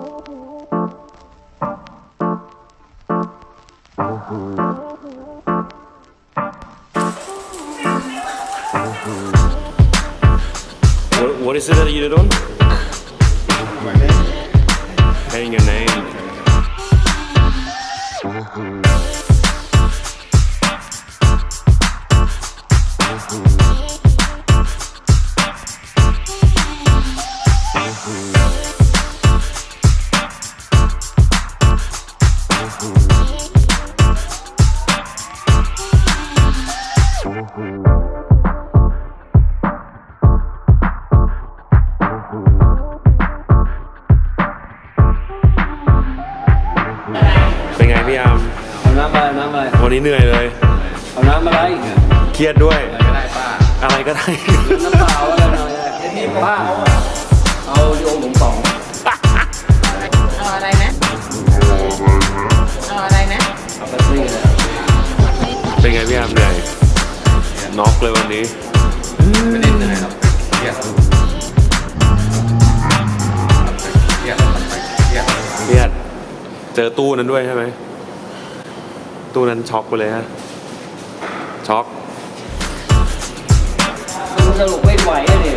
What is it that you did on? My name. Saying your name.เป็นไงพี่อาม เอาน้ำอะไร วันนี้เหนื่อยเลย เอาน้ำอะไร เครียดด้วย อะไรก็ได้ป้า อะไรก็ได้ น้ำเปล่าอะไรหน่อยที่ป้าเอาโยงผมสอง เอาอะไรนะเอาอะไรนะ เอาไปซี่เลย เป็นไงพี่อามเหนื่อยน็อกเลยวันนี้ ไม่ได้เหนื่อยหรอกเครียดเครียด เครียดเจอตู้นั้นด้วยใช่ไหมตู้นั้นช็อกไปเลยฮะช็อก สรุปไม่ไหวอะดิ